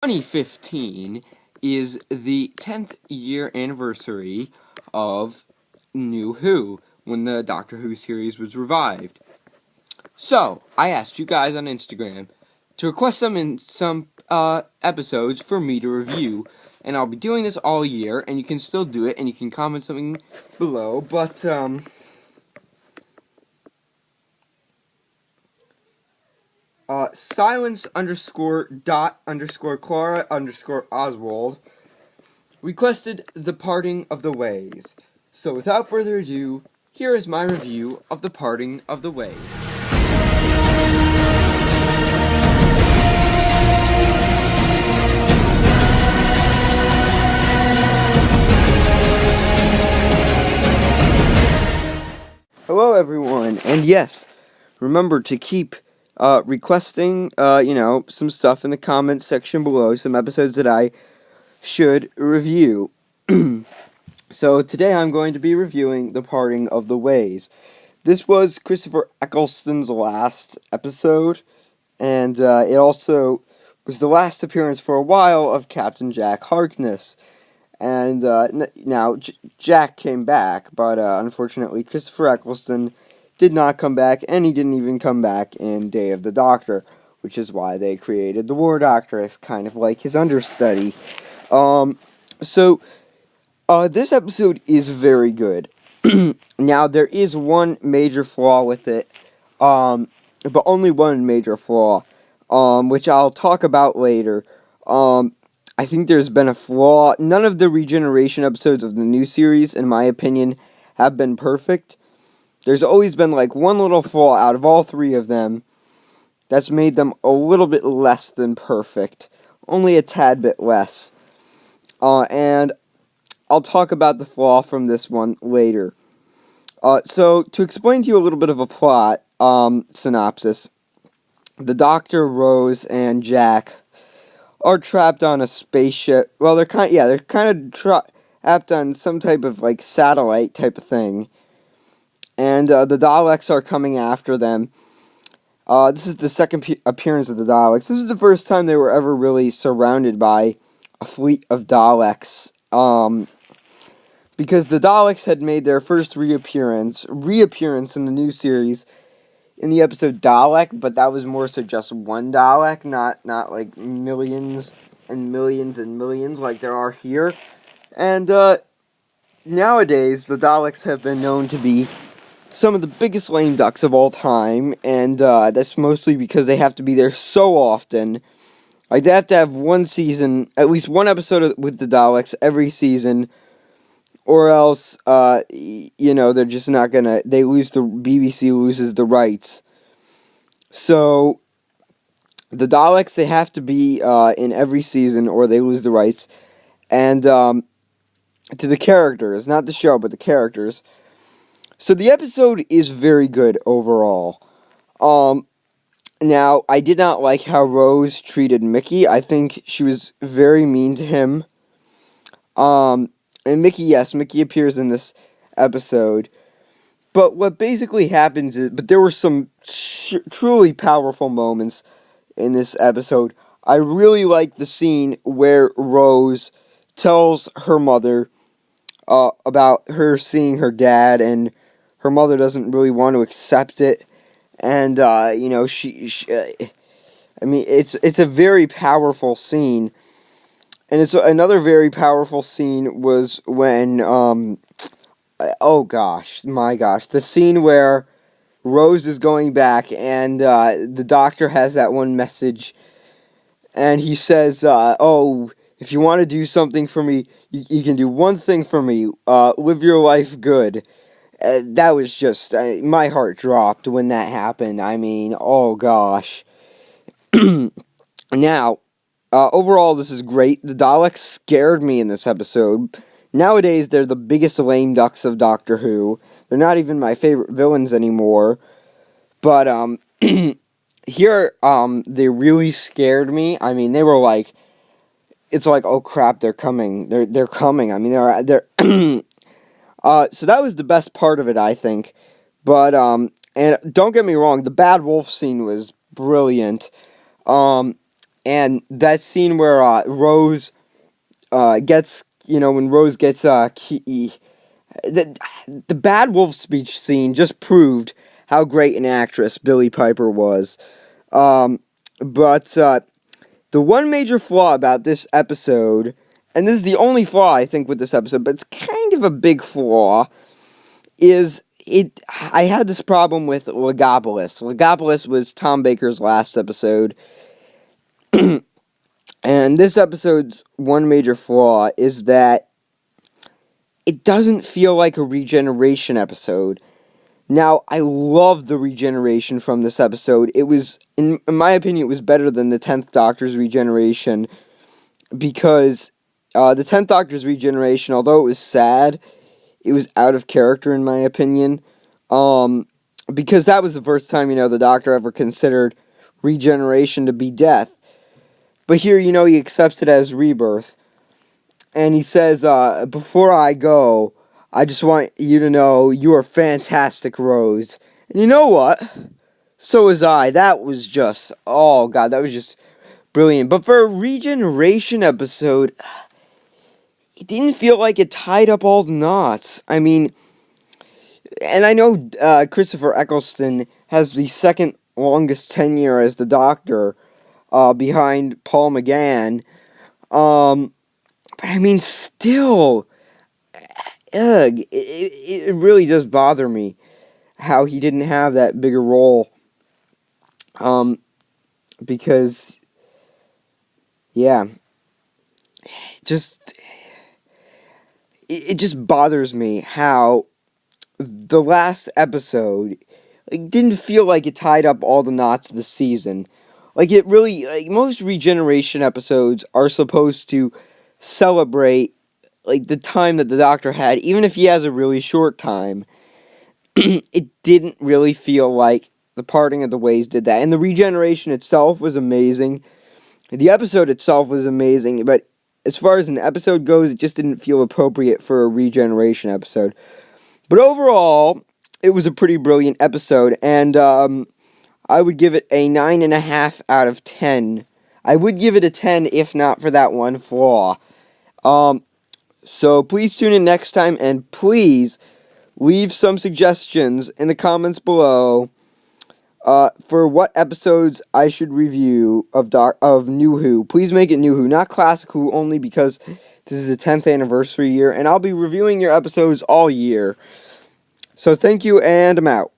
2015 is the 10th year anniversary of New Who, when the Doctor Who series was revived. So, I asked you guys on Instagram to request some episodes for me to review, and I'll be doing this all year, and you can still do it, and you can comment something below, but, silence _ Clara _ Oswald requested The Parting of the Ways. So without further ado, here is my review of The Parting of the Ways. Hello everyone, and yes, remember to keep requesting, some stuff in the comments section below, some episodes that I should review. So today I'm going to be reviewing The Parting of the Ways. This was Christopher Eccleston's last episode, and it also was the last appearance for a while of Captain Jack Harkness. And now Jack came back, but unfortunately Christopher Eccleston did not come back, and he didn't even come back in Day of the Doctor, which is why they created the War Doctor as kind of like his understudy. This episode is very good. Now, there is one major flaw with it, but only one major flaw, which I'll talk about later. I think there's been a flaw. None of the regeneration episodes of the new series, in my opinion, have been perfect. There's always been like one little flaw out of all three of them that's made them a little bit less than perfect. Only a tad bit less. And I'll talk about the flaw from this one later. So, to explain to you a little bit of a plot synopsis, the Doctor, Rose, and Jack are trapped on a spaceship. Well, they're kind of trapped on some type of like satellite type of thing, and the Daleks are coming after them. This is the second appearance of the Daleks. This is the first time they were ever really surrounded by a fleet of Daleks. Because the Daleks had made their first reappearance in the new series in the episode Dalek, but that was more so just one Dalek, not like millions and millions and millions like there are here. And nowadays, the Daleks have been known to be some of the biggest lame ducks of all time, and that's mostly because they have to be there so often. Like, they have to have one season, at least one episode with the Daleks every season, or else, they're just not gonna, BBC loses the rights. So, the Daleks, they have to be in every season, or they lose the rights. And, to the characters, not the show, but the characters. So, the episode is very good overall. Now, I did not like how Rose treated Mickey. I think she was very mean to him. And Mickey appears in this episode. But what basically happens is, but there were some truly powerful moments in this episode. I really like the scene where Rose tells her mother about her seeing her dad, and her mother doesn't really want to accept it. And, it's a very powerful scene. And it's another very powerful scene was when, the scene where Rose is going back and the Doctor has that one message, and he says, if you want to do something for me, you can do one thing for me, live your life good. That was just, my heart dropped when that happened. I mean, oh gosh. Now, overall, this is great. The Daleks scared me in this episode. Nowadays, they're the biggest lame ducks of Doctor Who. They're not even my favorite villains anymore. But, here, they really scared me. I mean, they were like, it's like, oh crap, they're coming. They're coming. I mean, they're so that was the best part of it, I think. But, and don't get me wrong, the Bad Wolf scene was brilliant. And that scene where Rose gets, when Rose gets the Bad Wolf speech scene just proved how great an actress Billie Piper was. But the one major flaw about this episode, and this is the only flaw I think with this episode, but it's kind of a big flaw, is I had this problem with Legopolis. Legopolis was Tom Baker's last episode. And this episode's one major flaw is that it doesn't feel like a regeneration episode. Now, I love the regeneration from this episode. It was, in my opinion, it was better than the 10th Doctor's regeneration, because the 10th Doctor's regeneration, although it was sad, it was out of character, in my opinion, because that was the first time, the Doctor ever considered regeneration to be death. But here, he accepts it as rebirth. And he says, before I go, I just want you to know you are fantastic, Rose. And you know what? So was I. That was just, oh god, that was just brilliant. But for a regeneration episode, it didn't feel like it tied up all the knots. I mean, and I know Christopher Eccleston has the second longest tenure as the Doctor, behind Paul McGann. But I mean, still, it really does bother me how he didn't have that bigger role. Because, yeah, it just bothers me how the last episode didn't feel like it tied up all the knots of the season. It really, most regeneration episodes are supposed to celebrate, the time that the Doctor had, even if he has a really short time. It didn't really feel like the parting of the ways did that. And the regeneration itself was amazing. The episode itself was amazing, but as far as an episode goes, it just didn't feel appropriate for a regeneration episode. But overall, it was a pretty brilliant episode, and I would give it a 9.5 out of 10. I would give it a 10 if not for that one flaw. So please tune in next time, and please leave some suggestions in the comments below for what episodes I should review of New Who. Please make it New Who, not Classic Who, only because this is the 10th anniversary year, and I'll be reviewing your episodes all year. So thank you, and I'm out.